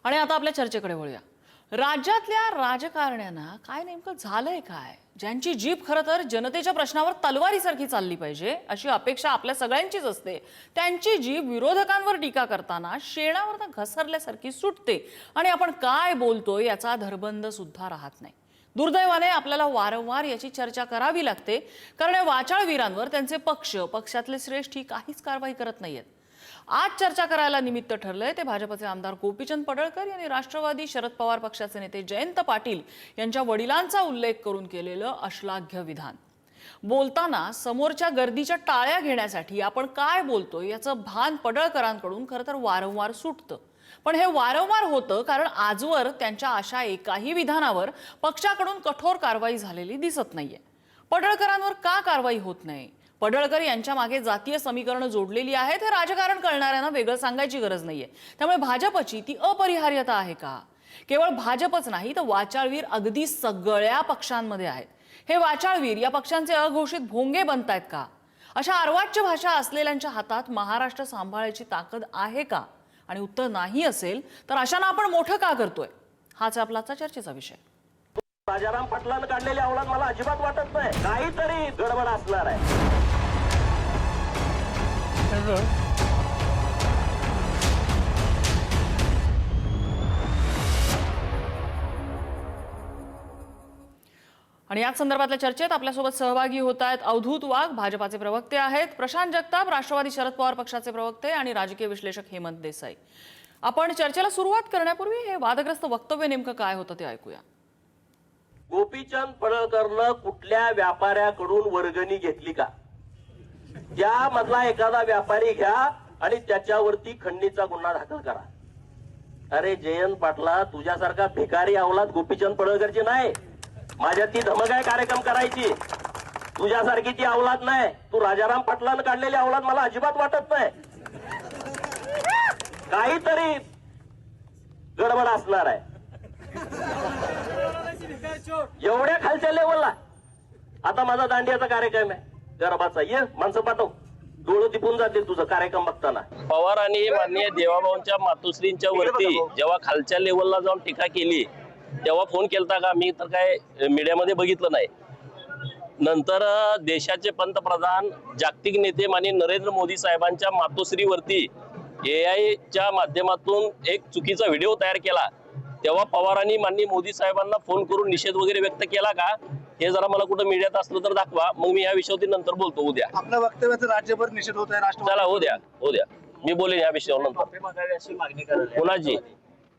आणि आता आपल्या चर्चेकडे वळूया। राज्यातल्या राजकारण्यांना काय नेमकं झालंय काय, ज्यांची जीभ खरं तर जनतेच्या प्रश्नावर तलवारीसारखी चालली पाहिजे अशी अपेक्षा आपल्या सगळ्यांचीच असते, त्यांची जीभ विरोधकांवर टीका करताना शेणावर घसरल्यासारखी सुटते आणि आपण काय बोलतोय याचा धरबंद सुद्धा राहत नाही। दुर्दैवाने आपल्याला वारंवार याची चर्चा करावी लागते, कारण या वाचाळवीरांवर त्यांचे पक्षातले श्रेष्ठ ही काहीच कारवाई करत नाहीयेत। आज चर्चा करायला निमित्त ठरलंय ते भाजपचे आमदार गोपीचंद पडळकर यांनी राष्ट्रवादी शरद पवार पक्षाचे नेते जयंत पाटील यांच्या वडिलांचा उल्लेख करून केलेलं अश्लाघ्य विधान। बोलताना समोरच्या गर्दीच्या टाळ्या घेण्यासाठी आपण काय बोलतोय याचं भान पडळकरांकडून खरं तर वारंवार सुटतं, पण हे वारंवार होतं कारण आजवर त्यांच्या अशा एकाही विधानावर पक्षाकडून कठोर कारवाई झालेली दिसत नाहीये। पडळकरांवर का कारवाई होत नाही? पडळकर यांच्या मागे जातीय समीकरणं जोडलेली आहेत हे राजकारण कळणाऱ्यांना वेगळं सांगायची गरज नाहीये। त्यामुळे भाजपची ती अपरिहार्यता आहे का? केवळ भाजपच नाही तर वाचाळवीर अगदी सगळ्या पक्षांमध्ये आहेत। हे वाचाळवीर या पक्षांचे अघोषित भोंगे बनतायत का? अशा अर्वाच्य भाषा असलेल्यांच्या हातात महाराष्ट्र सांभाळायची ताकद आहे का? आणि उत्तर नाही असेल तर अशांना आपण मोठं का करतोय? हाच आपला आजचा चर्चेचा विषय। राजाराम पाटलांनी काढलेली अवलाद मला अजिबात वाटत नाही काहीतरी गडबड असणार आहे। आणि याच संदर्भातल्या चर्चेत आपल्यासोबत सहभागी होत आहेत अवधूत वाघ, भाजपाचे प्रवक्ते आहेत, प्रशांत जगताप, राष्ट्रवादी शरद पवार पक्षाचे प्रवक्ते आणि राजकीय विश्लेषक हेमंत देसाई। आपण चर्चेला सुरुवात करण्यापूर्वी हे वादग्रस्त वक्तव्य नेमकं काय होतं ते ऐकूया। गोपीचंद पडळकरनं कुठल्या व्यापाऱ्याकडून वर्गणी घेतली का? त्यामधला एखादा व्यापारी घ्या आणि त्याच्यावरती खंडणीचा गुन्हा दाखल करा। अरे जयंत पाटला, तुझ्यासारखा भिकारी अवलाद गोपीचंद पडळकरची नाही। माझ्या ती धमक आहे कार्यक्रम करायची, तुझ्यासारखी ती अवलाद नाही। तू राजाराम पाटलांनी काढलेली अवलाद मला अजिबात वाटत नाही काहीतरी गडबड असणार आहे। एवढ्या खालच्या लेवलला आता माझा दांडियाचा कार्यक्रम आहे गरबाचा, ये माणसं पाठव, डोळं तिपून जातील तुझं कार्यक्रम बघताना। पवारांनी माननीय देवाभाऊंच्या मातोश्रींच्या वरती जेव्हा खालच्या लेवलला जाऊन टीका केली तेव्हा फोन केलता का? मी तर काय मीडियामध्ये बघितलं नाही। नंतर देशाचे पंतप्रधान जागतिक नेते माननीय नरेंद्र मोदी साहेबांच्या मातोश्रीवरती AI च्या माध्यमातून एक चुकीचा व्हिडिओ तयार केला तेव्हा पवारांनी माननीय मोदी साहेबांना फोन करून निषेध वगैरे व्यक्त केला का? हे जरा मला कुठं मीडियात असलं तर दाखवा, मग मी या विषयावरती नंतर बोलतो। उद्या आपल्या वक्तव्याचा राज्यभर निषेध होत आहे। चला उद्या मी बोलेन या विषयावर नंतर।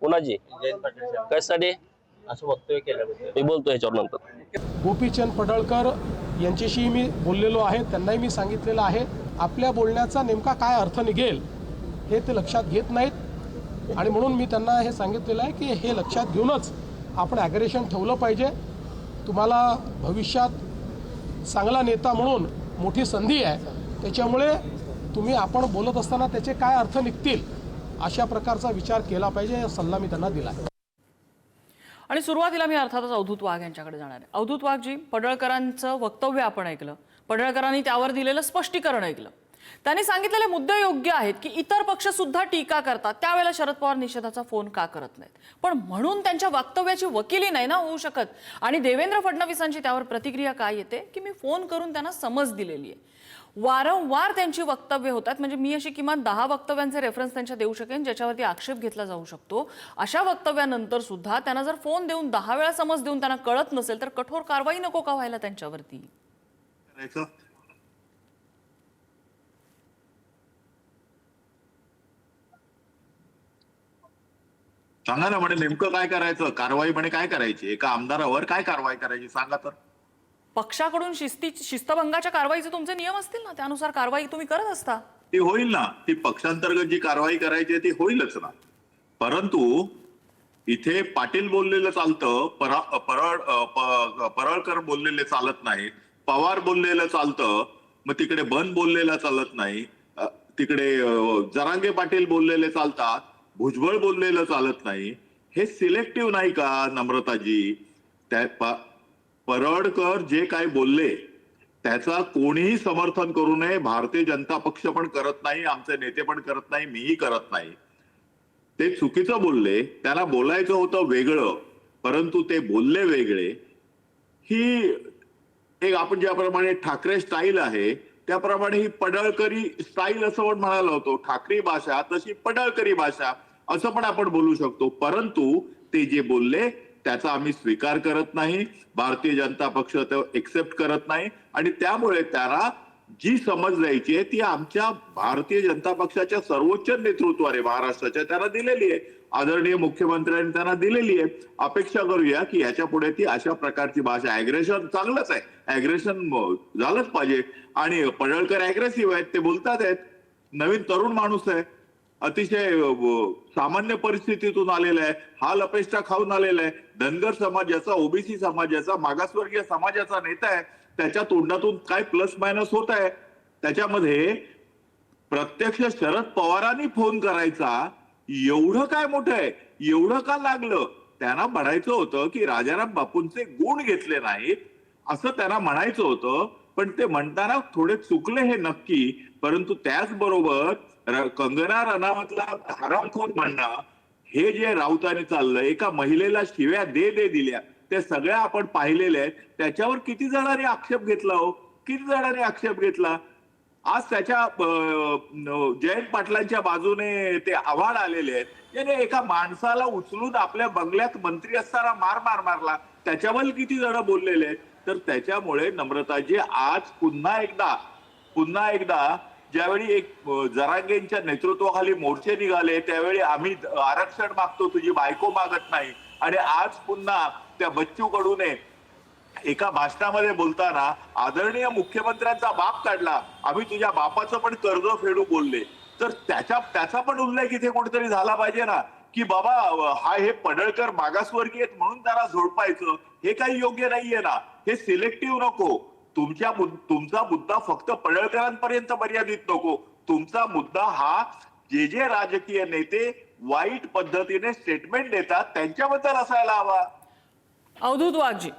कुणाची कशासाठी असं वक्तव्य केलं मी बोलतो याच्यावर नंतर। गोपीचंद पडळकर यांच्याशी मी बोललेलो आहे, त्यांनाही मी सांगितलेलं आहे आपल्या बोलण्याचा नेमका काय अर्थ निघेल हे ते लक्षात घेत नाहीत आणि म्हणून मी त्यांना हे सांगितलेलं आहे की हे लक्षात घेऊनच आपण ॲग्रेशन ठेवलं पाहिजे। तुम्हाला भविष्यात चांगला नेता म्हणून मोठी संधी आहे, त्याच्यामुळे तुम्ही आपण बोलत असताना त्याचे काय अर्थ निघतील अशा प्रकारचा विचार केला पाहिजे, हा सल्ला मी त्यांना दिला आहे। आणि सुरुवातीला मी अर्थातच अवधूत वाघ यांच्याकडे जाणार आहे। अवधूत वाघजी, पडळकरांचं वक्तव्य आपण ऐकलं, पडळकरांनी त्यावर दिलेलं स्पष्टीकरण ऐकलं। त्यांनी सांगितलेले मुद्दे योग्य आहेत की इतर पक्ष सुद्धा टीका करतात, त्यावेळेला शरद पवार निषेधाचा फोन का करत नाहीत? पण म्हणून त्यांच्या वक्तव्याची वकिली नाही ना होऊ शकत। आणि देवेंद्र फडणवीसांची त्यावर प्रतिक्रिया काय येते की मी फोन करून त्यांना समज दिलेली आहे। वारंवार त्यांची वक्तव्य होतात, म्हणजे मी अशी किमान 10 वक्तव्यांचे रेफरन्स त्यांच्या देऊ शकेन ज्याच्यावरती आक्षेप घेतला जाऊ शकतो। अशा वक्तव्यानंतर सुद्धा त्यांना जर फोन देऊन 10 वेळा समज देऊन त्यांना कळत नसेल तर कठोर कारवाई नको का व्हायला त्यांच्यावरती? सांगा ना, म्हणे नेमकं काय करायचं? कारवाई म्हणे काय करायची? एका आमदारावर काय कारवाई करायची सांगा तर। पक्षाकडून शिस्तभंगाच्या कारवाईचे तुमचे नियम असतील ना, त्यानुसार कारवाई तुम्ही करत असता। ती होईल ना, ती पक्षांतर्गत जी कारवाई करायची ती होईलच ना। परंतु इथे पाटील बोललेलं चालतं, पडळकर बोललेले चालत नाही, पवार बोललेलं चालतं, मग तिकडे बन बोललेला चालत नाही, तिकडे जरांगे पाटील बोललेले चालतात, भुजबळ बोललेलं चालत नाही। हे सिलेक्टिव्ह नाही का नम्रताजी? त्या पडळकर जे काय बोलले त्याचा कोणीही समर्थन करू नये, भारतीय जनता पक्ष पण करत नाही, आमचे नेते पण करत नाही, मीही करत नाही। ते चुकीचं बोलले, त्यांना बोलायचं होतं वेगळं, परंतु ते बोलले वेगळे. ही एक आपण ज्याप्रमाणे ठाकरे स्टाईल आहे त्याप्रमाणे ही पडळकरी स्टाईल असं पण म्हणायला होतो. ठाकरी भाषा तशी पडळकरी भाषा असं पण आपण बोलू शकतो. परंतु ते जे बोलले त्याचा आम्ही स्वीकार करत नाही, भारतीय जनता पक्ष ते एक्सेप्ट करत नाही आणि त्यामुळे त्यांना जी समज द्यायची आहे ती आमच्या भारतीय जनता पक्षाच्या सर्वोच्च नेतृत्वाने महाराष्ट्राच्या त्यांना दिलेली आहे. आदरणीय मुख्यमंत्र्यांनी त्यांना दिलेली आहे. अपेक्षा करूया की याच्या पुढे ती अशा प्रकारची भाषा, अॅग्रेशन चांगलंच आहे, अॅग्रेशन झालंच पाहिजे. आणि पडळकर अॅग्रेसिव्ह आहेत, ते बोलतात आहेत. नवीन तरुण माणूस आहे, अतिशय सामान्य परिस्थितीतून आलेला आहे, हाल अपेष्टा खाऊन आलेला आहे, धनगर समाजाचा, ओबीसी समाजाचा, मागासवर्गीय समाजाचा नेता आहे. त्याच्या तोंडातून काय प्लस मायनस होत आहे त्याच्यामध्ये प्रत्यक्ष शरद पवारांनी फोन करायचा एवढं काय मोठं आहे, एवढं का लागलं? त्यांना म्हणायचं होतं की राजाराम बापूंचे गुण घेतले नाहीत असं त्यांना म्हणायचं होतं. पण ते म्हणताना थोडे चुकले हे नक्की, परंतु त्याचबरोबर कंगना रनावतला हरामखोर म्हणणं, हे जे राऊतांनी चाललंय, एका महिलेला शिव्या दे दिल्या, ते सगळ्या आपण पाहिलेले आहेत. त्याच्यावर किती जणांनी आक्षेप घेतला हो, किती जणांनी आक्षेप घेतला? आज त्याच्या जयंत पाटलांच्या बाजूने ते आव्हाड आलेले आहेत. याने एका माणसाला उचलून आपल्या बंगल्यात मंत्री असताना मार मारला, त्याच्यावर किती जण बोललेले आहेत. तर त्याच्यामुळे नम्रताजी आज पुन्हा एकदा ज्यावेळी एक जरांगेंच्या नेतृत्वाखाली मोर्चे निघाले त्यावेळी आम्ही आरक्षण मागतो, तुझी बायको मागत नाही, आणि आज पुन्हा त्या बच्चू कडूने एका भाषणामध्ये बोलताना आदरणीय मुख्यमंत्र्यांचा बाप काढला, आम्ही तुझ्या बापाचं पण कर्ज फेडू बोलले. तर त्याचा पण उल्लेख इथे कुठेतरी झाला पाहिजे ना, की बाबा हे पडळकर मागासवर्गीय आहेत म्हणून त्याला झोडपायचं, हे काही योग्य नाहीये ना. हे सिलेक्टिव्ह नको. तुमचा मुद्दा फक्त पडळकरांपर्यंत मर्यादित नको. तुमचा मुद्दा हा जे राजकीय नेते वाईट पद्धतीने स्टेटमेंट देतात त्यांच्याबद्दल असायला हवा. अवधूत वाघजी,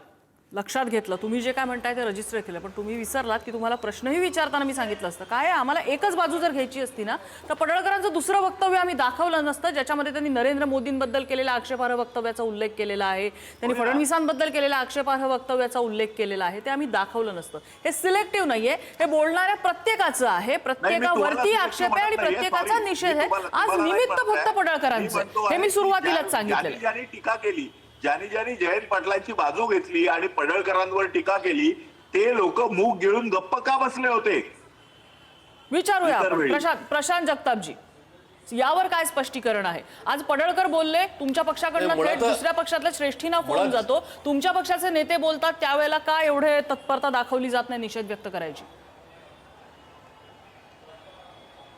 लक्षात घेतलं, तुम्ही जे काय म्हणताय ते रजिस्टर केलं, पण तुम्ही विसरलात की तुम्हाला प्रश्नही विचारताना मी सांगितलं असतं. काय आम्हाला एकच बाजू जर घ्यायची असती ना तर पडळकरांचं दुसरं वक्तव्य आम्ही दाखवलं नसतं, ज्याच्यामध्ये त्यांनी नरेंद्र मोदींबद्दल केलेल्या आक्षेपार्ह वक्तव्याचा उल्लेख केलेला आहे, त्यांनी फडणवीसांबद्दल केलेल्या आक्षेपार्ह वक्तव्याचा उल्लेख केलेला आहे, ते आम्ही दाखवलं नसतं. हे सिलेक्टिव्ह नाहीये, हे बोलणाऱ्या प्रत्येकाचं आहे, प्रत्येकावरती आक्षेप आहे आणि प्रत्येकाचा निषेध आहे. आज निमित्त फक्त पडळकरांचं, हे मी सुरुवातीलाच सांगितलं. ज्यांनी टीका केली, ज्यांनी जयंत पाटलांची बाजू घेतली आणि पडळकरांवर टीका केली, ते लोक मूग गिळून गप्प का बसले होते? विचारूया आपण. प्रशांत जगतापजी, यावर काय स्पष्टीकरण आहे? आज पडळकर बोलले, तुमच्या पक्षाकडनं थेट दुसऱ्या पक्षातल्या श्रेष्ठींना फोन जातो, तुमच्या पक्षाचे नेते बोलतात, त्यावेळेला का एवढे तत्परता दाखवली जात नाही निषेध व्यक्त करायची?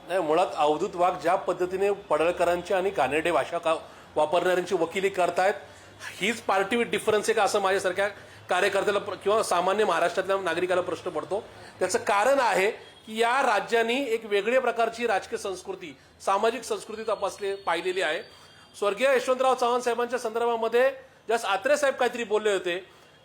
नाही, मुळात अवधूत वाघ ज्या पद्धतीने पडळकरांची आणि घाणेरडे भाषा वापरणाऱ्यांची वकिली करतायत, हीच पार्टी विथ डिफरन्स आहे का असं माझ्यासारख्या कार्यकर्त्याला किंवा सामान्य महाराष्ट्रातल्या नागरिकाला प्रश्न पडतो. त्याचं कारण आहे की या राज्यांनी एक वेगळ्या प्रकारची राजकीय संस्कृती, सामाजिक संस्कृती पाहिलेली आहे. स्वर्गीय यशवंतराव चव्हाण साहेबांच्या संदर्भामध्ये जस्ट आत्रे साहेब काहीतरी बोलले होते,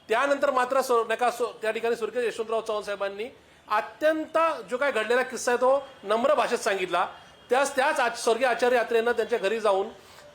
त्यानंतर मात्र त्या ठिकाणी स्वर्गीय यशवंतराव चव्हाण साहेबांनी अत्यंत जो काय घडलेला किस्सा आहे तो नम्र भाषेत सांगितला. त्याच स्वर्गीय आचार्य यात्रेंना त्यांच्या घरी जाऊन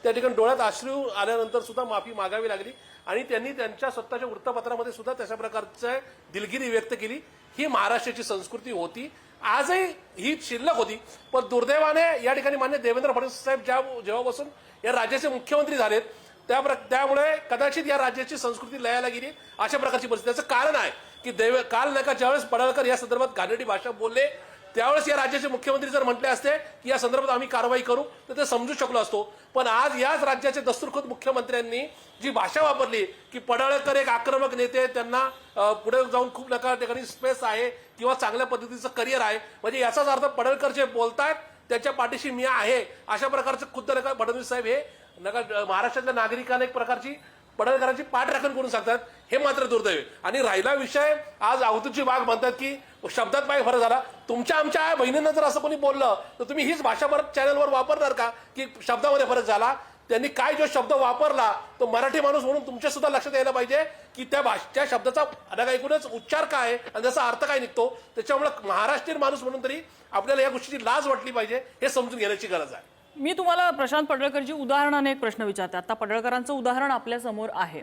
त्या ठिकाणी डोळ्यात अश्रू आल्यानंतर सुद्धा माफी मागावी लागली आणि त्यांनी त्यांच्या स्वतःच्या वृत्तपत्रामध्ये सुद्धा तशा प्रकारची दिलगिरी व्यक्त केली. ही महाराष्ट्राची संस्कृती होती, आजही ही शिल्लक होती. पण दुर्दैवाने या ठिकाणी मान्य देवेंद्र फडणवीस साहेब जेव्हापासून या राज्याचे मुख्यमंत्री झालेत त्यामुळे कदाचित या राज्याची संस्कृती लयाला गेली, अशा प्रकारची परिस्थिती. त्याचं कारण आहे की काल नका ज्यावेळेस पडळकर या संदर्भात घाणेरडी भाषा बोलले त्यावेळेस या राज्याचे मुख्यमंत्री जर म्हटले असते की या संदर्भात आम्ही कारवाई करू तर ते समजू शकलो असतो. पण आज याच राज्याचे दस्तूरखुद मुख्यमंत्र्यांनी जी भाषा वापरली की पडळकर एक आक्रमक नेते, त्यांना पुढे जाऊन खूप नका ठिकाणी स्पेस आहे किंवा चांगल्या पद्धतीचं करिअर आहे, म्हणजे याचाच अर्थ पडळकर जे बोलतायत त्याच्या पाठीशी मी आहे, अशा प्रकारचं खुद्द नका फडणवीस साहेब हे नका महाराष्ट्रातल्या नागरिकांना एक प्रकारची पडळकरांची पाठ राखण करून सांगतात. हे मात्र दुर्दैव. आणि राहिला विषय, आज अवधूतजी वाघ म्हणतात की शब्दात काय फरक झाला. तुमच्या आमच्या बहिणींना जर असं कोणी बोललं तर तुम्ही हीच भाषा परत चॅनलवर वापरणार का की शब्दामध्ये फरक झाला? त्यांनी काय जो शब्द वापरला तो मराठी माणूस म्हणून तुमच्या सुद्धा लक्षात यायला पाहिजे की त्या शब्दाचा एकूणच उच्चार काय आहे आणि त्याचा अर्थ काय निघतो. त्याच्यामुळे महाराष्ट्रीयन माणूस म्हणून तरी आपल्याला या गोष्टीची लाज वाटली पाहिजे, हे समजून घेण्याची गरज आहे. मी तुम्हाला प्रशांत पडळकरजी उदाहरणाने एक प्रश्न विचारते. आता पडळकरांचं उदाहरण आपल्या समोर आहे.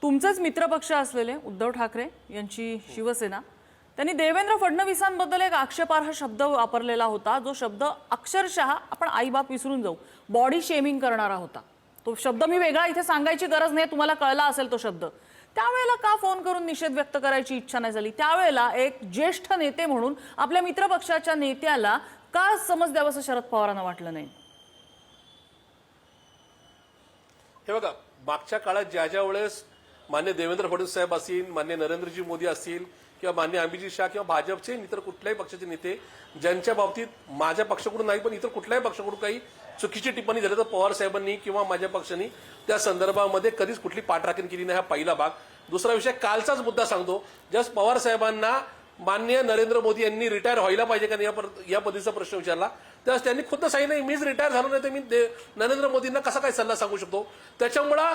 तुमचेच मित्रपक्ष असलेले उद्धव ठाकरे यांची शिवसेना, त्यांनी देवेंद्र फडणवीसांबद्दल एक आक्षेपार्ह शब्द वापरलेला होता, जो शब्द अक्षरशः आपण आईबाप विसरून जाऊ, बॉडी शेमिंग करणारा होता. तो शब्द मी वेगळा इथे सांगायची गरज नाही, तुम्हाला कळला असेल तो शब्द. त्यावेळेला का फोन करून निषेध व्यक्त करायची इच्छा नाही झाली? त्यावेळेला एक ज्येष्ठ नेते म्हणून आपल्या मित्रपक्षाच्या नेत्याला का समज द्यावं असं शरद पवारांना वाटलं नाही? हे बघा, मागच्या काळात ज्या ज्या वेळेस मान्य देवेंद्र फडणवीस साहेब असतील, मान्य नरेंद्रजी मोदी असतील किंवा मान्य अमित शाह किंवा भाजपचे इतर कुठल्याही पक्षाचे नेते ज्यांच्या बाबतीत माझ्या पक्षाकडून नाही पण इतर कुठल्याही पक्षाकडून काही चुकीची टिप्पणी झाली तर पवार साहेबांनी किंवा माझ्या पक्षाने त्या संदर्भामध्ये कधीच कुठली पाठराखण केली नाही. हा पहिला भाग. दुसरा विषय, कालचाच मुद्दा सांगतो. जस्ट पवार साहेबांना माननीय नरेंद्र मोदी यांनी रिटायर व्हायला पाहिजे का नाही या पद्धतीचा प्रश्न विचारला, त्यावेळेस त्यांनी खुद्द सांगितलं मीच रिटायर झालो नाही तर मी नरेंद्र मोदींना कसा काय सल्ला सांगू शकतो. त्याच्यामुळं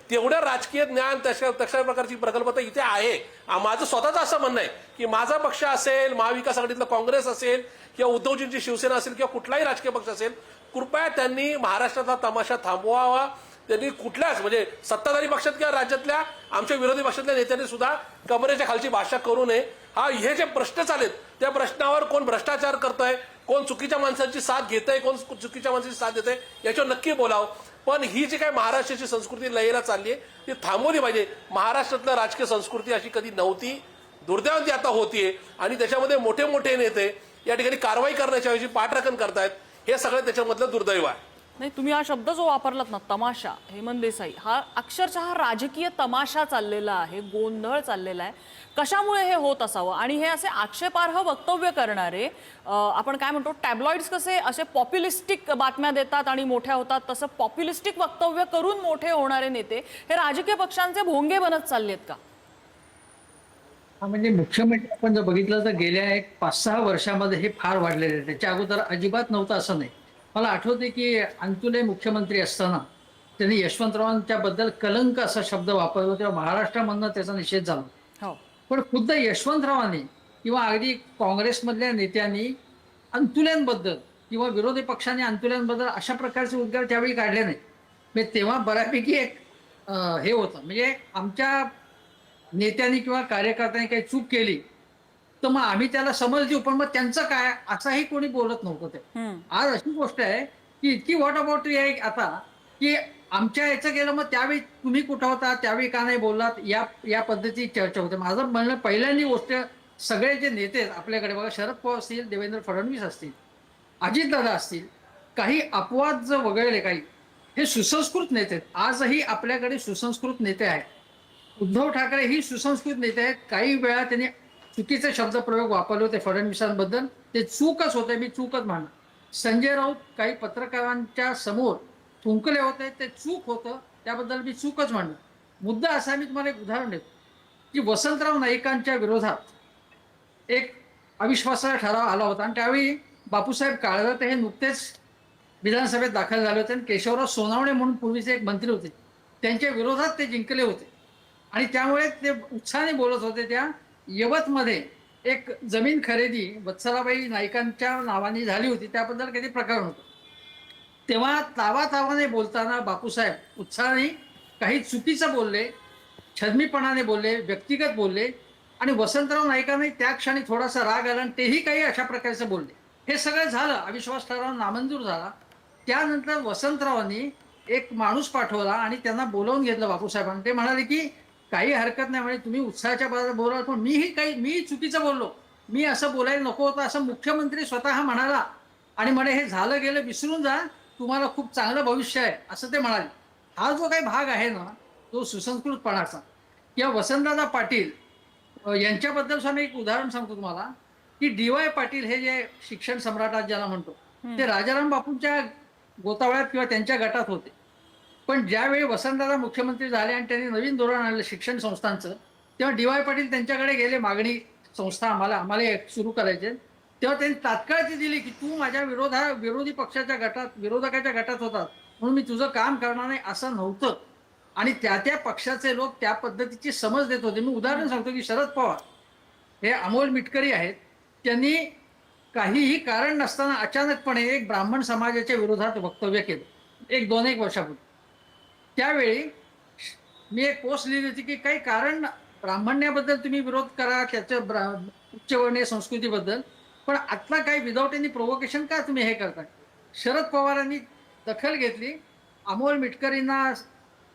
तेवढं राजकीय ज्ञान तशा प्रकारची प्रकल्पता इथे आहे. माझं स्वतःचं असं म्हणणं आहे की माझा पक्ष असेल, महाविकास आघाडीतला काँग्रेस असेल किंवा उद्धवजींची शिवसेना असेल किंवा कुठलाही राजकीय पक्ष असेल, कृपया त्यांनी महाराष्ट्राचा तमाशा थांबवावा. त्यांनी कुठल्याच म्हणजे सत्ताधारी पक्षात किंवा राज्यातल्या आमच्या विरोधी पक्षातल्या नेत्यांनी सुद्धा कमरेच्या खालची भाषा करू नये. हे जे प्रश्न चालेत त्या प्रश्नावर कोण भ्रष्टाचार करतंय, कोण चुकीच्या माणसांची साथ घेतंय, कोण चुकीच्या माणसाची साथ देतंय याच्यावर नक्की बोलावं. पण ही जी काही महाराष्ट्राची संस्कृती लयला चालली आहे ती थांबवली पाहिजे. महाराष्ट्रातल्या राजकीय संस्कृती अशी कधी नव्हती, दुर्दैवाने ती आता होतीये आणि त्याच्यामध्ये मोठे मोठे नेते या ठिकाणी कारवाई करण्याच्या ऐवजी पाठराखण करतायत. हे सगळं त्याच्यामधलं दुर्दैव आहे. नाही, तुम्ही हा शब्द जो वापरलात ना, तमाशा, हेमंत देसाई, हा अक्षरशः राजकीय तमाशा चाललेला आहे, गोंधळ चाललेला आहे. कशामुळे हे होत असावं? आणि हे असे आक्षेपार्ह वक्तव्य करणारे, आपण काय म्हणतो, टॅब्लॉइड्स कसे असे पॉप्युलिस्टिक बातम्या देतात आणि मोठ्या होतात, तसं पॉप्युलिस्टिक वक्तव्य करून मोठे होणारे नेते हे राजकीय पक्षांचे भोंगे बनत चाललेत का? म्हणजे मुख्यमंत्री आपण जर बघितलं तर गेल्या एक 5-6 वर्षामध्ये हे फार वाढलेले आहे. त्याच्या अगोदर अजिबात नव्हतं असं नाही. मला आठवते की अंतुले मुख्यमंत्री असताना त्यांनी यशवंतरावांच्या बद्दल कलंक असा शब्द वापरला, तेव्हा महाराष्ट्रामधनं त्याचा निषेध झाला. हो. पण खुद्द यशवंतरावांनी किंवा अगदी काँग्रेसमधल्या नेत्यांनी अंतुल्यांबद्दल किंवा विरोधी पक्षाने अंतुल्यांबद्दल अशा प्रकारचे उद्गार त्यावेळी काढले नाही. म्हणजे तेव्हा बऱ्यापैकी एक हे होतं, म्हणजे आमच्या नेत्यांनी किंवा कार्यकर्त्यांनी काही चूक केली तर मग आम्ही त्याला समज देऊ, पण मग त्यांचं काय असंही कोणी बोलत नव्हतं. ते आज अशी गोष्ट आहे की इतकी वॉट अबाउट आहे आता की आमच्या याचं गेलं मग त्यावेळी तुम्ही कुठं होता, त्यावेळी का नाही बोललात, या पद्धतीची चर्चा होते. माझं म्हणणं पहिल्यांदी गोष्ट, सगळे जे नेते आहेत आपल्याकडे बघा, शरद पवार असतील, देवेंद्र फडणवीस असतील, अजितदादा असतील, काही अपवाद जर वगळले काही, हे सुसंस्कृत नेते आहेत. आजही आपल्याकडे सुसंस्कृत नेते आहेत. उद्धव ठाकरे ही सुसंस्कृत नेते आहेत. काही वेळा त्यांनी चुकीचे शब्दप्रयोग वापरले होते फडणवीसांबद्दल, ते चूकच होते, मी चूकच म्हणणार. संजय राऊत काही पत्रकारांच्या समोर थुंकले होते, ते चूक होतं, त्याबद्दल मी चूकच म्हणणार. मुद्दा असा, मी तुम्हाला एक उदाहरण देतो की वसंतराव नाईकांच्या विरोधात एक अविश्वासाचा ठराव आला होता आणि त्यावेळी बापूसाहेब काळजात हे नुकतेच विधानसभेत दाखल झाले होते आणि केशवराव सोनावणे म्हणून पूर्वीचे एक मंत्री होते, त्यांच्या विरोधात ते जिंकले होते आणि त्यामुळे ते उत्साहाने बोलत होते. त्या यवतमध्ये एक जमीन खरेदी वत्सलाबाई नाईकांच्या नावाने झाली होती, त्याबद्दल काही प्रकरण होतं. तेव्हा तावातावाने बोलताना बापूसाहेब उत्साहाने काही चुकीचं बोलले, छद्मीपणाने बोलले, व्यक्तिगत बोलले आणि वसंतराव नाईकांनी त्या क्षणी थोडासा राग आला आणि तेही काही अशा प्रकारचं बोलले. हे सगळं झालं, अविश्वास ठराव नामंजूर झाला. त्यानंतर वसंतरावांनी एक माणूस पाठवला आणि त्यांना बोलावून घेतलं बापूसाहेबांनी. ते म्हणाले की काही हरकत नाही, म्हणजे तुम्ही उत्साहाच्या बाजूला बोलाल, पण मी चुकीचं बोललो, मी असं बोलायला नको होतं असं मुख्यमंत्री स्वतः म्हणाला आणि म्हणे हे झालं गेलं विसरून जा, तुम्हाला खूप चांगलं भविष्य आहे असं ते म्हणाले. हा जो काही भाग आहे ना तो सुसंस्कृतपणाचा. किंवा वसंतदादा पाटील यांच्याबद्दल मी एक उदाहरण सांगतो तुम्हाला की DY पाटील हे जे शिक्षण सम्राट ज्याला म्हणतो, ते राजाराम बापूंच्या गोतावळ्यात किंवा त्यांच्या गटात होते. पण ज्यावेळी वसंतदादा मुख्यमंत्री झाले आणि त्यांनी नवीन धोरण आणलं शिक्षण संस्थांचं, तेव्हा DY पाटील त्यांच्याकडे गेले, मागणी संस्था आम्हाला सुरू करायचे. तेव्हा त्यांनी तात्काळ ती दिली की तू माझ्या विरोधी पक्षाच्या गटात, विरोधकाच्या गटात होतात म्हणून मी तुझं काम करणार नाही असं नव्हतं. आणि त्या पक्षाचे लोक त्या पद्धतीची समज देत होते. मी उदाहरण सांगतो की शरद पवार हे अमोल मिटकरी आहेत, त्यांनी काहीही कारण नसताना अचानकपणे एक ब्राह्मण समाजाच्या विरोधात वक्तव्य केलं 1 वर्षापूर्वी. त्यावेळी मी एक पोस्ट लिहिली होती की काही कारण ब्राह्मण्याबद्दल तुम्ही विरोध करा त्याचं उच्चवर्णीय संस्कृतीबद्दल, पण आता काही विदाऊट एनी प्रोव्होकेशन का तुम्ही हे करताय. शरद पवारांनी दखल घेतली, अमोल मिटकरींना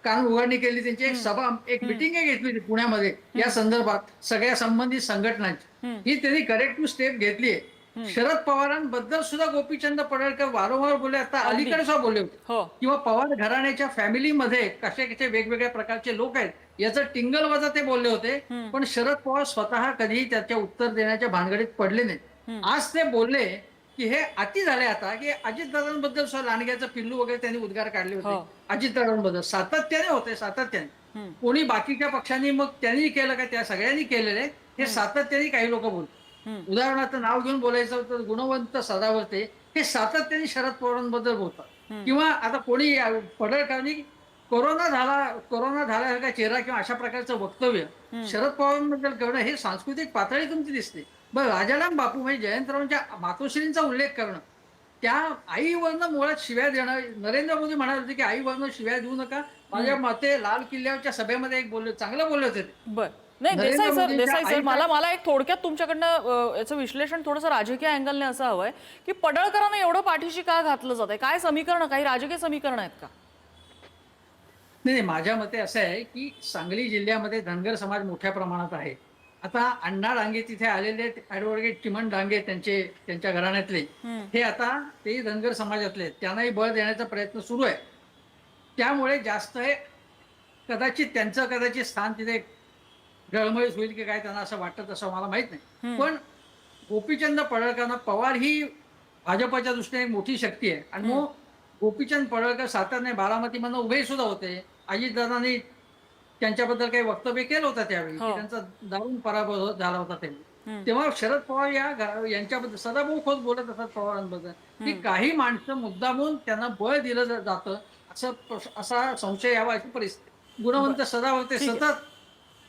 कान उघडणी केली, त्यांची एक सभा एक मिटिंग घेतली होती पुण्यामध्ये या संदर्भात सगळ्या संबंधित संघटनांची. ही त्यांनी करेक्टिव्ह स्टेप घेतली आहे. शरद पवारांबद्दल सुद्धा गोपीचंद पडळकर वारंवार बोलले, आता अलीकडे सुद्धा बोलले होते हो. किंवा पवार घराण्याच्या फॅमिलीमध्ये कसे कसे वेगवेगळ्या प्रकारचे लोक आहेत याचं टिंगल वजा ते बोलले होते. पण शरद पवार स्वतः कधीही त्याच्या उत्तर देण्याच्या भानगडीत पडले नाही. आज ते बोलले की हे अति झाले आता, की अजितदादांबद्दल सुद्धा लांडग्याचं पिल्लू वगैरे त्यांनी उद्गार काढले होते. अजितदादांबद्दल सातत्याने होते, सातत्याने. कोणी बाकीच्या पक्षांनी मग त्यांनी केलं का, त्या सगळ्यांनी केलेले हे सातत्याने काही लोक बोलतात. उदाहरणार्थ नाव घेऊन बोलायचं तर गुणवंत सदावर्ते हे सातत्याने शरद पवारांबद्दल बोलतात. किंवा आता कोणी पडळकरांनी कोरोना झाल्यासारखा चेहरा किंवा अशा प्रकारचं वक्तव्य शरद पवारांबद्दल करणं हे सांस्कृतिक पातळी तुमची दिसते. बरं, राजाराम बापू म्हणजे जयंतरावांच्या मातोश्रींचा उल्लेख करणं, त्या आईवरनं मुळात शिव्या देणं. नरेंद्र मोदी म्हणाले होते की आईवरनं शिव्या देऊ नका. माझ्या मते लाल किल्ल्यावरच्या सभेमध्ये एक बोलले, चांगलं बोलले होते ते. बरं, नाही देसाई सर मला एक थोडक्यात तुमच्याकडनं याचं विश्लेषण थोडंसं राजकीय अँगलने असं हवंय की पडळकरांना एवढं पाठीशी का घातलं जात आहे, काय समीकरण, काही राजकीय समीकरण आहेत का? नाही, माझ्या मते असं आहे की सांगली जिल्ह्यामध्ये धनगर समाज मोठ्या प्रमाणात आहे. आता अण्णा डांगे तिथे आलेले ऍडव्होकेट चिमण डांगे त्यांच्या घराण्यातले हे आता ते धनगर समाजातले, त्यांनाही बळ देण्याचा प्रयत्न सुरू आहे. त्यामुळे जास्त हे कदाचित त्यांचं स्थान तिथे गळमळीत होईल की काय त्यांना असं वाटत, असं मला माहित नाही. पण गोपीचंद पडळकरांना, पवार ही भाजपच्या दृष्टीने एक मोठी शक्ती आहे आणि मग गोपीचंद पडळकर सातारने बारामतीमधनं उभे सुद्धा होते. अजितदादांनी त्यांच्याबद्दल काही वक्तव्य केलं होतं त्यावेळी, त्यांचा दारुण पराभव झाला होता तेव्हा शरद पवार यांच्याबद्दल सदाभाऊ खोत बोलत असतात पवारांबद्दल की काही माणसं मुद्दामून त्यांना बळ दिलं जातं असा संशय यावा अशी परिस्थिती. गुणवंत सदावर्ते सतत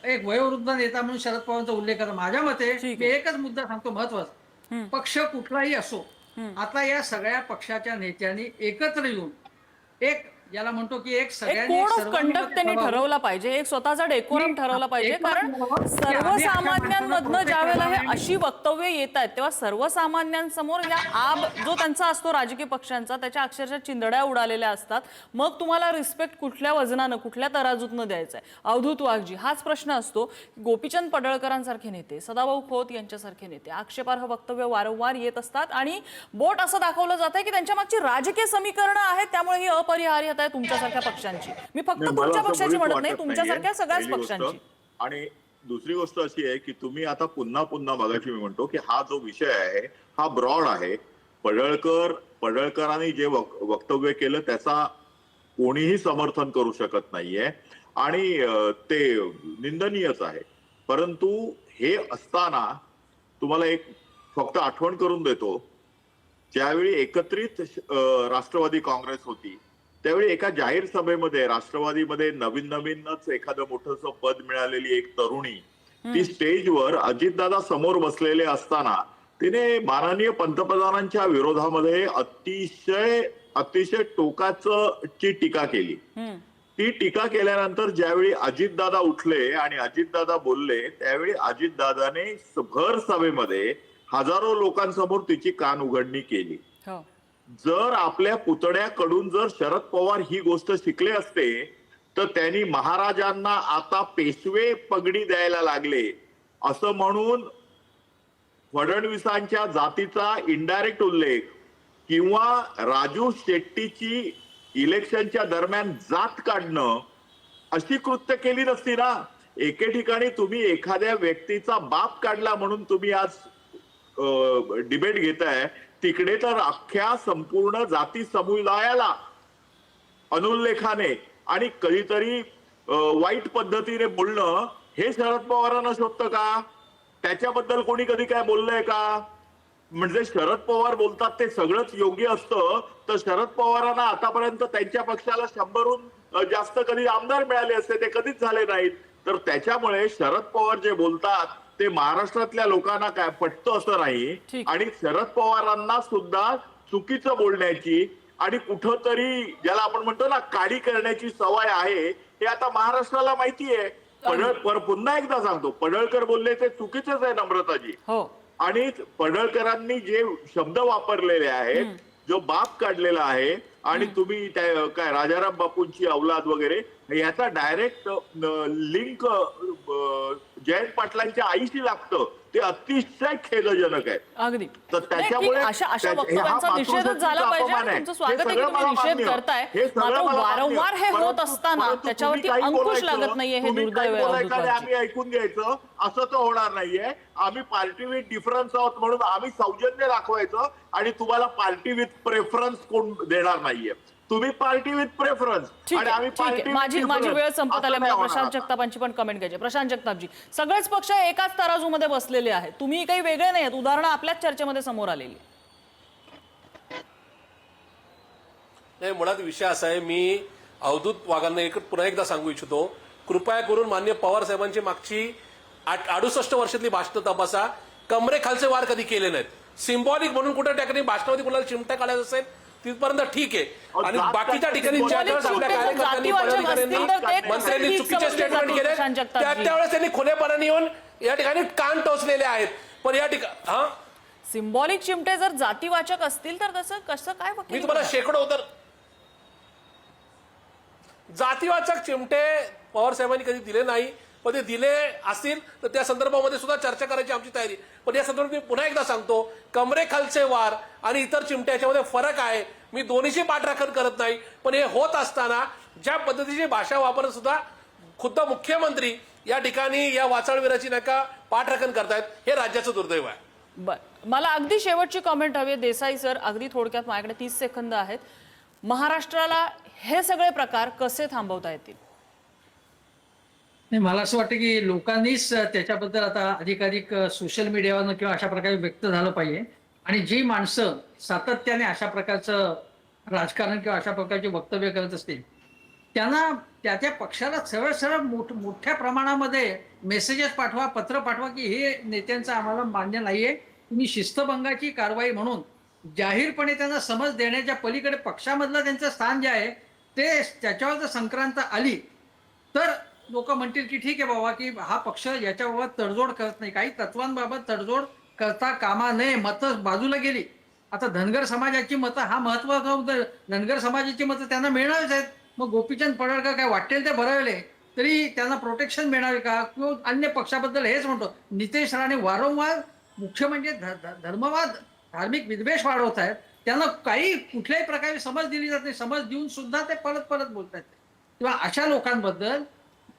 एक वयोवृद्ध नेता म्हणून शरद पवारांचा उल्लेख करतात. माझ्या मते मी एकच मुद्दा सांगतो महत्वाचा, पक्ष कुठलाही असो, आता या सगळ्या पक्षाच्या नेत्यांनी एकत्र येऊन एक याला म्हणतो की एक कोड ऑफ कंडक्ट त्यांनी ठरवला पाहिजे, एक स्वतःचा डेकोरम ठरवला पाहिजे. कारण सर्वसामान्यांमधनं ज्या वेळेला हे अशी वक्तव्य येत आहेत तेव्हा सर्वसामान्यांसमोर या आब जो त्यांचा असतो राजकीय पक्षांचा, त्याच्या अक्षरशः चिंधड्या उडालेल्या असतात. मग तुम्हाला रिस्पेक्ट कुठल्या वजनानं, कुठल्या तराजूतनं द्यायचं आहे? अवधूत वाघजी, हाच प्रश्न असतो. गोपीचंद पडळकरांसारखे नेते, सदाभाऊ खोत यांच्यासारखे नेते आक्षेपार्ह वक्तव्य वारंवार येत असतात आणि बोट असं दाखवलं जात आहे की त्यांच्या मागची राजकीय समीकरणं आहेत, त्यामुळे ही अपरिहार्यता आहे तुमच्यासारख्या पक्षांची. मी फक्त तुमच्या पक्षाची म्हणत नाही, तुमच्यासारख्या सगळ्याच पक्षांची. आणि दुसरी गोष्ट अशी आहे की तुम्ही आता पुन्हा मगाशी मी म्हणतो की हा जो विषय आहे हा ब्रॉड आहे. पडळकरांनी जे वक्तव्य केलं त्याचा कोणीही समर्थन करू शकत नाहीये आणि ते निंदनीयच आहे. परंतु हे असताना तुम्हाला एक फक्त आठवण करून देतो, ज्यावेळी एकत्रित राष्ट्रवादी काँग्रेस होती त्यावेळी एका जाहीर सभेमध्ये राष्ट्रवादीमध्ये नवीनच एखादं मोठंसं पद मिळालेली एक तरुणी ती स्टेजवर अजितदादा समोर बसलेले असताना तिने माननीय पंतप्रधानांच्या विरोधामध्ये अतिशय टोकाची टीका केली. ती टीका केल्यानंतर ज्यावेळी अजितदादा उठले आणि अजितदादा बोलले त्यावेळी अजितदादाने भर सभेमध्ये हजारो लोकांसमोर तिची कान उघडणी केली. जर आपल्या पुतळ्याकडून जर शरद पवार ही गोष्ट शिकले असते तर त्यांनी महाराजांना आता पेशवे पगडी द्यायला लागले असं म्हणून फडणवीसांच्या जातीचा इनडायरेक्ट उल्लेख किंवा राजू शेट्टीची इलेक्शनच्या दरम्यान जात काढणं अशी कृत्य केली नसती ना. एके ठिकाणी तुम्ही एखाद्या व्यक्तीचा बाप काढला म्हणून तुम्ही आज डिबेट घेताय, तिकडे तर अख्ख्या संपूर्ण जाती समुदायाला अनुल्लेखाने आणि कधीतरी वाईट पद्धतीने बोलणं हे शरद पवारांना शोभतं का? त्याच्याबद्दल कोणी कधी काय बोललंय का? म्हणजे शरद पवार बोलतात ते सगळंच योग्य असतं तर शरद पवारांना आतापर्यंत त्यांच्या पक्षाला 100हून जास्त कधी आमदार मिळाले असते, ते कधीच झाले नाहीत. तर त्याच्यामुळे शरद पवार जे बोलतात ते महाराष्ट्रातल्या लोकांना काय पटतं असं नाही. ठीक. आणि शरद पवारांना सुद्धा चुकीचं बोलण्याची आणि कुठंतरी ज्याला आपण म्हणतो ना काडी करण्याची सवय आहे हे आता महाराष्ट्राला माहिती आहे. पुन्हा एकदा सांगतो, पडळकर बोलले ते चुकीचंच आहे नम्रताजी. हो. आणि पडळकरांनी जे शब्द वापरलेले आहेत, जो बाप काढलेला आहे आणि तुम्ही काय राजाराम बापूंची औलाद वगैरे याचा डायरेक्ट लिंक जयंत पाटलांच्या आईशी लागतं, ते अतिशय खेदजनक आहे. अगदी. तर त्याच्यामुळे अशा वक्तव्यांचा निषेधच झाला पाहिजे. तुमचं स्वागत आहे की तुम्ही निषेध करताय, मात्र वारंवार हे होत असताना त्याच्यावरती अंकुश लागत नाहीये. हे दुर्दैव आहे. आम्ही ऐकून घ्यायचं असं तर होणार नाहीये. आम्ही पार्टी विथ डिफरन्स आहोत म्हणून आम्ही सौजन्य दाखवायचं आणि तुम्हाला पार्टी विथ प्रेफरन्स कोण देणार नाहीये. तुम्ही पार्टी विथ प्रेफरन्स आणि आम्ही पार्टी. माझी वेळ संपत आली. मला प्रशांत जगतापांची पण कमेंट घ्यायची. प्रशांत जगतापजी, सगळेच पक्ष एकाच तराजूमध्ये बसलेले आहेत, तुम्ही काही वेगळे नाही आहेत. उदाहरणं आपल्याच चर्चेमध्ये समोर आलेली. नाही, मुळात विषय असा आहे, मी अवधूत वाघांना पुन्हा एकदा सांगू इच्छितो, कृपया करून माननीय पवार साहेबांची मागची 68 वर्षातली भाषणं तपासा. कमरेखालचे वार कधी केले नाहीत. सिम्बॉलिक म्हणून कुठे ठिकाणी भाषणामध्ये कुणाला चिमटा काढायचा असेल तिथपर्यंत ठीक आहे. आणि बाकीच्या ठिकाणी मंत्र्यांनी चुकीचे स्टेटमेंट केले त्यावेळेस त्यांनी खुलेपणाने येऊन या ठिकाणी कान टोचलेले आहेत. पण या ठिकाणी सिम्बॉलिक चिमटे जर जातीवाचक असतील तर तसं कसं काय? मी तुम्हाला शेकडो तर जातीवाचक चिमटे पवार साहेबांनी कधी दिले नाही. पण ते दिले असतील तर त्या संदर्भामध्ये सुद्धा चर्चा करायची आमची तयारी. पण या संदर्भात मी पुन्हा एकदा सांगतो, कमरेखालचे वार आणि इतर चिमटे याच्यामध्ये फरक आहे. मी दोन्हीची पाठराखण करत नाही, पण हे होत असताना ज्या पद्धतीची भाषा वापरत सुद्धा खुद्द मुख्यमंत्री या ठिकाणी या वाचाळवीराची नका पाठराखण करतायत, हे राज्याचं दुर्दैव आहे. बरं, मला अगदी शेवटची कमेंट हवी आहे. देसाई सर, अगदी थोडक्यात, माझ्याकडे 30 सेकंद आहेत. महाराष्ट्राला हे सगळे प्रकार कसे थांबवता येतील? नाही, मला असं वाटतं की लोकांनीच त्याच्याबद्दल आता अधिकाधिक सोशल मीडियावरनं किंवा अशा प्रकारे व्यक्त झालं पाहिजे. आणि जी माणसं सातत्याने अशा प्रकारचं राजकारण किंवा अशा प्रकारचे वक्तव्य करत असतील त्यांना त्या पक्षाला सरळ सरळ मोठ्या प्रमाणामध्ये मेसेजेस पाठवा, पत्र पाठवा की हे नेत्यांचं आम्हाला मान्य नाहीये, तुम्ही शिस्तभंगाची कारवाई म्हणून जाहीरपणे त्यांना समज देण्याच्या पलीकडे पक्षामधलं त्यांचं स्थान जे आहे ते त्याच्यावर जर संक्रांत आली तर लोक म्हणतील की ठीक आहे बाबा, की हा पक्ष याच्याबाबत तडजोड करत नाही, काही तत्वांबाबत तडजोड करता कामा नये, मतं बाजूला गेली. आता धनगर समाजाची मतं हा महत्वाचा होतं. धनगर समाजाची मतं त्यांना मिळणारच आहेत. मग गोपीचंद पडळकर काय वाटेल ते भरवले तरी त्यांना प्रोटेक्शन मिळावे का? किंवा अन्य पक्षाबद्दल हेच म्हणतो. नितेश राणे वारंवार मुख्य म्हणजे धर्मवाद, धार्मिक विद्वेष वाढवत आहेत. त्यांना काही कुठल्याही प्रकारे समज दिली जात नाही. समज देऊन सुद्धा ते परत परत आहेत. किंवा अशा लोकांबद्दल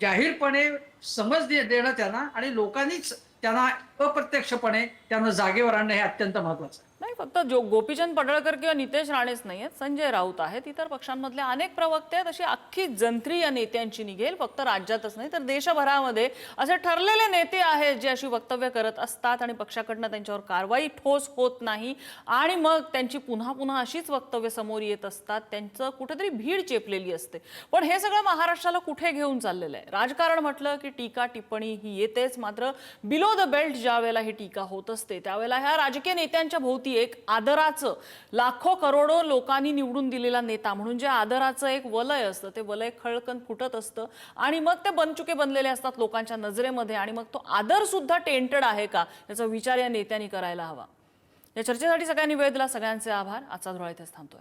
जाहीरपणे समज देणं त्यांना आणि लोकांनीच त्यांना अप्रत्यक्षपणे त्यांना जागेवर आणणं हे अत्यंत महत्वाचं आहे. नाही, फक्त गोपीचंद पडळकर किंवा नितेश राणेच नाही आहेत, संजय राऊत आहेत, इतर पक्षांमधले अनेक प्रवक्ते आहेत. अशी अख्खी जंत्री या नेत्यांची निघेल. फक्त राज्यातच नाही तर देशभरामध्ये असे ठरलेले नेते आहेत जे अशी वक्तव्य करत असतात आणि पक्षाकडनं त्यांच्यावर कारवाई ठोस होत नाही आणि मग त्यांची पुन्हा पुन्हा अशीच वक्तव्य समोर येत असतात. त्यांचं कुठेतरी भीड चेपलेली असते. पण हे सगळं महाराष्ट्राला कुठे घेऊन चाललेलं आहे? राजकारण म्हटलं की टीका टिप्पणी ही येतेच, मात्र बिलो द बेल्ट ज्या वेळेला ही टीका होत असते त्यावेळेला ह्या राजकीय नेत्यांच्या भोवती एक आदराचं, लाखो करोडो लोकांनी निवडून दिलेला नेता म्हणून जे आदराचं एक वलय असतं ते वलय खळकन फुटत असतं आणि मग ते बनचुके बनलेले असतात लोकांच्या नजरेमध्ये. आणि मग तो आदर सुद्धा टेंटेड आहे का याचा विचार या नेत्यांनी करायला हवा. या चर्चेसाठी सगळ्यांनी वेळ दिला, सगळ्यांचे आभार. आजचा धुळा इथेच थांबतोय.